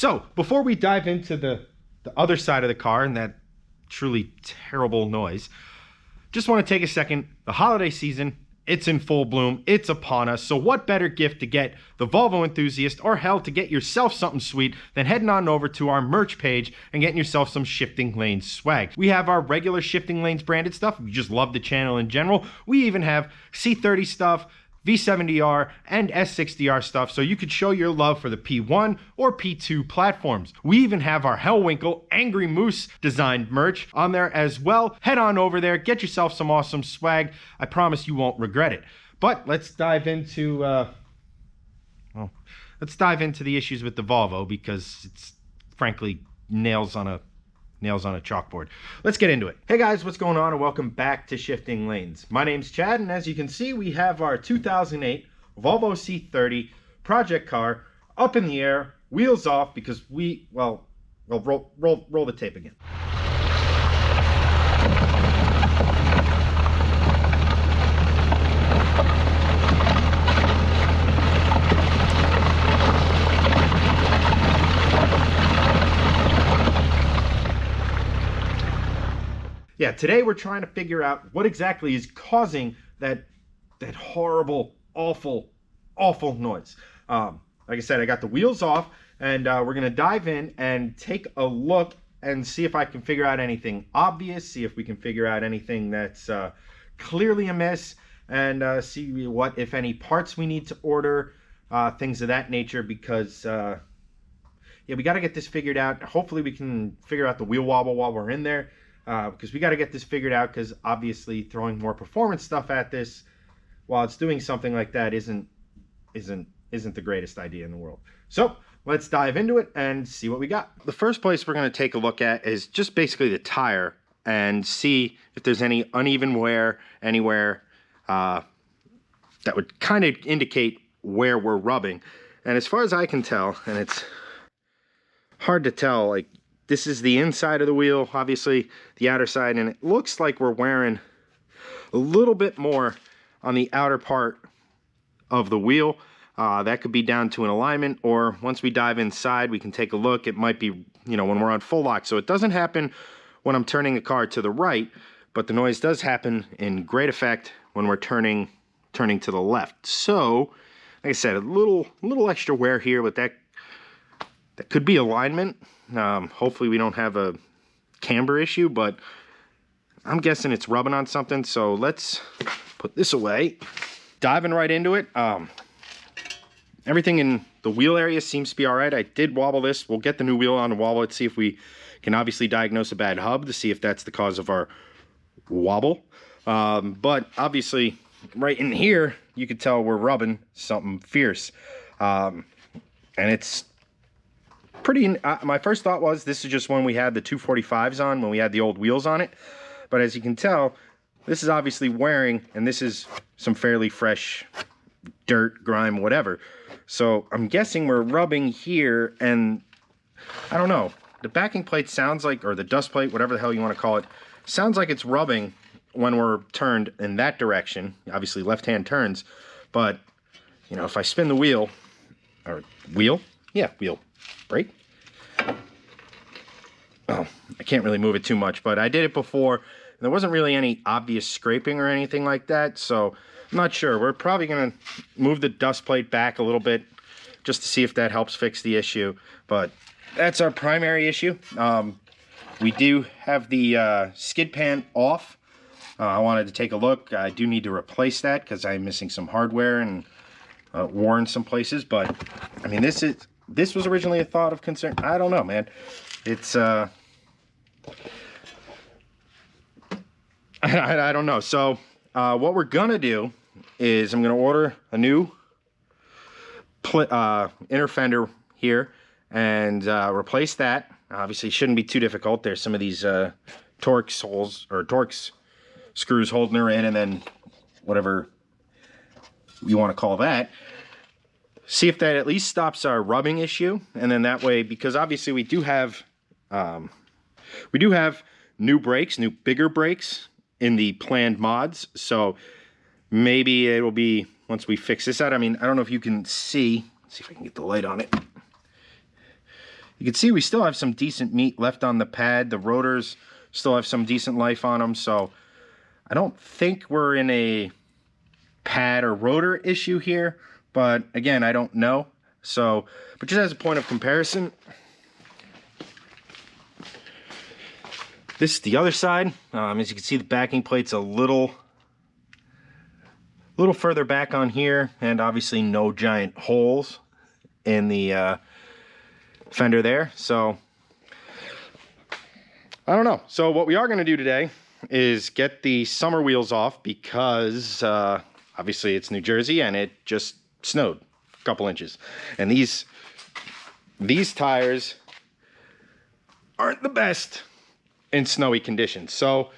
So before we dive into the other side of the car and that truly terrible noise, just want to take a second. The holiday season, it's in full bloom. It's upon us. So what better gift to get the Volvo enthusiast, or hell, to get yourself something sweet, than heading on over to our merch page and getting yourself some Shifting Lanes swag. We have our regular Shifting Lanes branded stuff. If you just love the channel in general, we even have C30 stuff, V70R, and S60R stuff, so you could show your love for the P1 or P2 platforms. We even have our Hellwinkle Angry Moose designed merch on there as well. Head on over there, get yourself some awesome swag. I promise you won't regret it. But let's dive into the issues with the Volvo, because it's frankly nails on a chalkboard. Let's get into it. Hey guys, what's going on, and welcome back to Shifting Lanes. My name's Chad, and as you can see, we have our 2008 Volvo C30 project car up in the air, wheels off, because roll the tape again. Yeah, today we're trying to figure out what exactly is causing that horrible, awful noise. Like I said, I got the wheels off, and we're gonna dive in and take a look and see if I can figure out anything obvious, see if we can figure out anything that's clearly amiss, and see what, if any, parts we need to order, things of that nature, because yeah, we got to get this figured out. Hopefully we can figure out the wheel wobble while we're in there. Because we got to get this figured out, because obviously throwing more performance stuff at this while it's doing something like that isn't the greatest idea in the world. So let's dive into it and see what we got. The first place we're going to take a look at is just basically the tire, and see if there's any uneven wear anywhere that would kind of indicate where we're rubbing. And as far as I can tell, and it's hard to tell, like, this is the inside of the wheel, obviously the outer side, and it looks like we're wearing a little bit more on the outer part of the wheel. That could be down to an alignment, or once we dive inside, we can take a look. It might be, you know, when we're on full lock. So it doesn't happen when I'm turning the car to the right, but the noise does happen in great effect when we're turning to the left. So, like I said, a little extra wear here, but that could be alignment. Hopefully we don't have a camber issue, but I'm guessing it's rubbing on something. So let's put this away. Diving right into it. Everything in the wheel area seems to be all right. I did wobble this. We'll get the new wheel on the wobble. Let's see if we can obviously diagnose a bad hub to see if that's the cause of our wobble. But obviously right in here, you could tell we're rubbing something fierce. And it's pretty, my first thought was this is just when we had the 245s on, when we had the old wheels on it. But as you can tell, this is obviously wearing, and this is some fairly fresh dirt, grime, whatever. So I'm guessing we're rubbing here, and I don't know. The backing plate sounds like, or the dust plate, whatever the hell you want to call it, sounds like it's rubbing when we're turned in that direction. Obviously left-hand turns, but you know, if I spin the wheel, or wheel, brake. Oh, I can't really move it too much, but I did it before, and there wasn't really any obvious scraping or anything like that, so I'm not sure. We're probably going to move the dust plate back a little bit just to see if that helps fix the issue, but that's our primary issue. We do have the skid pan off. I wanted to take a look. I do need to replace that because I'm missing some hardware and worn some places, but I mean, this was originally a thought of concern. I don't know, man. It's I don't know. So what we're gonna do is I'm gonna order a new inner fender here and replace that. Obviously shouldn't be too difficult. There's some of these Torx holes, or Torx screws holding her in, and then whatever you want to call that. See if that at least stops our rubbing issue, and then that way, because obviously we do have new brakes, new bigger brakes in the planned mods, so maybe it will be once we fix this out. I mean, I don't know if you can see. Let's see if I can get the light on it. You can see we still have some decent meat left on the pad. The rotors still have some decent life on them, so I don't think we're in a pad or rotor issue here, but again, I don't know. So, but just as a point of comparison, this is the other side. As you can see, the backing plate's a little further back on here, and obviously no giant holes in the fender there. So I don't know. So what we are going to do today is get the summer wheels off, because obviously it's New Jersey and it just snowed a couple inches, and these tires aren't the best in snowy conditions. So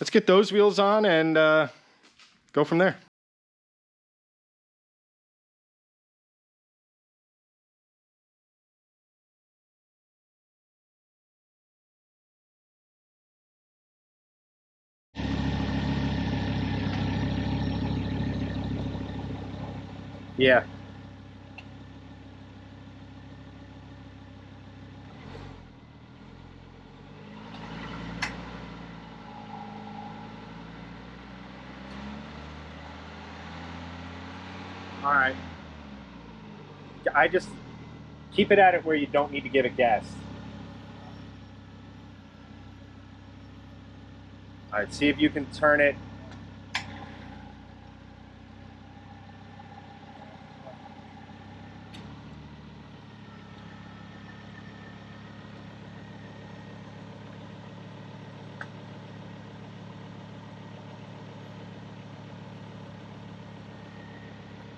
let's get those wheels on and go from there. Yeah. All right. I just keep it at it where you don't need to give it gas. All right, see if you can turn it.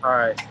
All right.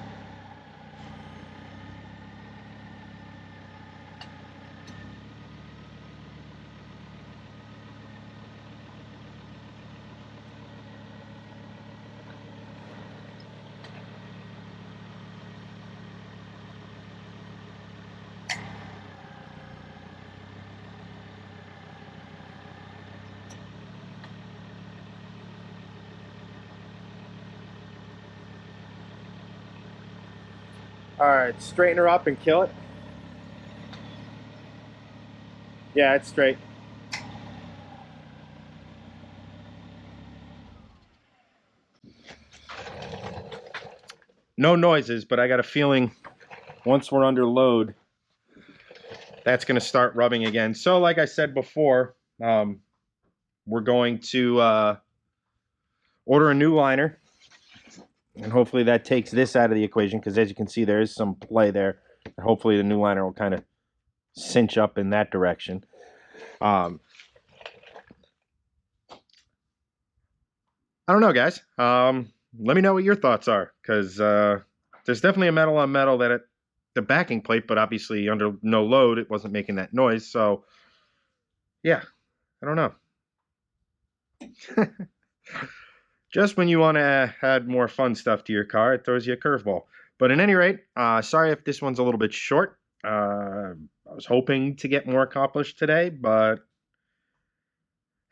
All right, straighten her up and kill it. Yeah, it's straight. No noises, but I got a feeling once we're under load, that's going to start rubbing again. So like I said before, we're going to order a new liner, and hopefully that takes this out of the equation, because as you can see, there is some play there. And hopefully the new liner will kind of cinch up in that direction. I don't know, guys. Let me know what your thoughts are, because there's definitely a metal on metal that the backing plate, but obviously under no load, it wasn't making that noise. So yeah, I don't know. Just when you want to add more fun stuff to your car, it throws you a curveball. But at any rate, sorry if this one's a little bit short. I was hoping to get more accomplished today, but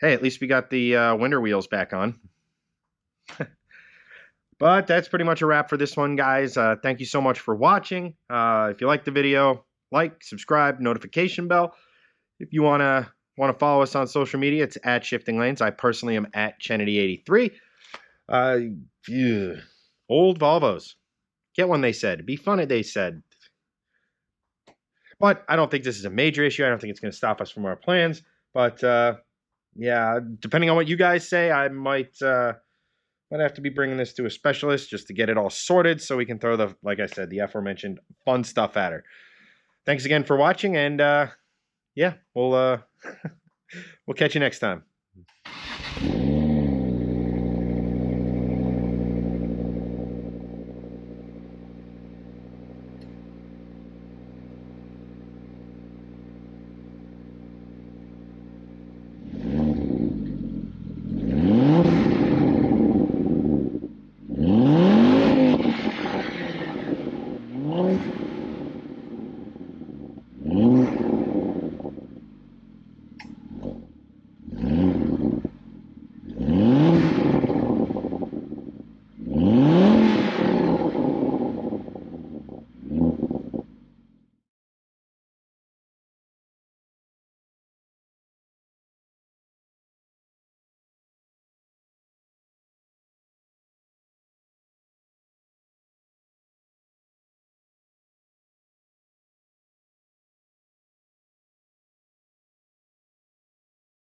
hey, at least we got the winter wheels back on. But that's pretty much a wrap for this one, guys. Thank you so much for watching. If you liked the video, like, subscribe, notification bell. If you want to follow us on social media, it's at Shifting Lanes. I personally am at Chenedy83. Old Volvos. Get one, they said. It'd be fun, they said. But I don't think this is a major issue. I don't think it's going to stop us from our plans. But yeah, depending on what you guys say, I might have to be bringing this to a specialist just to get it all sorted, so we can throw the, like I said, the aforementioned fun stuff at her. Thanks again for watching, and yeah, we'll catch you next time.